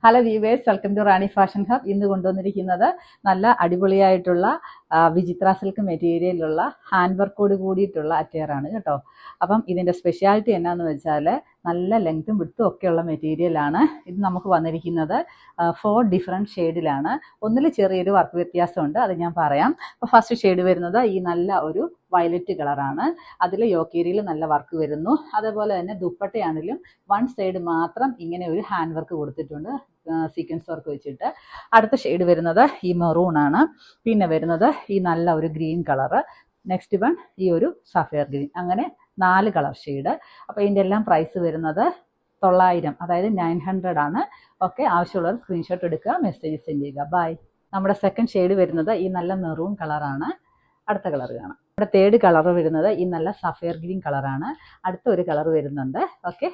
Hello viewers, welcome to Rani fashion hub. ഇന്ന് കൊണ്ടുവന്നിരിക്കുന്നത് നല്ല അടിപൊളിയായിട്ടുള്ള വിചിത്ര സിൽക്ക് മെറ്റീരിയലുള്ള ഹാൻഡ് വർക്കോട് കൂടിയിട്ടുള്ള അറ്റയറാണ് കേട്ടോ. അപ്പം ഇതിൻ്റെ സ്പെഷ്യാലിറ്റി എന്നാന്ന് വെച്ചാൽ നല്ല ലെങ്ത്തും വിഡ്ത്തും ഒക്കെയുള്ള മെറ്റീരിയലാണ്. ഇത് നമുക്ക് വന്നിരിക്കുന്നത് 4 ഡിഫറെൻറ്റ് ഷെയ്ഡിലാണ്. ഒന്നിൽ ചെറിയൊരു വർക്ക് വ്യത്യാസമുണ്ട്, അത് ഞാൻ പറയാം. അപ്പോൾ ഫസ്റ്റ് ഷെയ്ഡ് വരുന്നത് ഈ നല്ല ഒരു വയലറ്റ് കളറാണ്. അതിൽ യോക്കേരിയിൽ നല്ല വർക്ക് വരുന്നു. അതേപോലെ തന്നെ ദുപ്പട്ടയാണെങ്കിലും വൺ സൈഡ് മാത്രം ഇങ്ങനെ ഒരു ഹാൻഡ് വർക്ക് കൊടുത്തിട്ടുണ്ട്, സീക്വൻസ് വർക്ക് വെച്ചിട്ട്. അടുത്ത ഷെയ്ഡ് വരുന്നത് ഈ മെറൂൺ ആണ്. പിന്നെ വരുന്നത് ഈ നല്ല ഒരു ഗ്രീൻ കളറ്. നെക്സ്റ്റ് വൺ ഈ ഒരു സഫയർ ഗ്രീൻ. അങ്ങനെ 4 കളർ ഷെയ്ഡ്. അപ്പോൾ ഇതിൻ്റെ എല്ലാം പ്രൈസ് വരുന്നത് 900, അതായത് 900 ആണ്. ഓക്കെ, ആവശ്യമുള്ളവർ സ്ക്രീൻഷോട്ട് എടുക്കുക, മെസ്സേജ് സെൻഡ് ചെയ്യുക. ബൈ. നമ്മുടെ സെക്കൻഡ് ഷെയ്ഡ് വരുന്നത് ഈ നല്ല മെറൂൺ കളറാണ്. അടുത്ത കളർ കാണാം. നമ്മുടെ തേർഡ് കളർ വരുന്നത് ഈ നല്ല സഫയർ ഗ്രീൻ കളറാണ്. അടുത്ത ഒരു കളർ വരുന്നുണ്ട്. ഓക്കെ.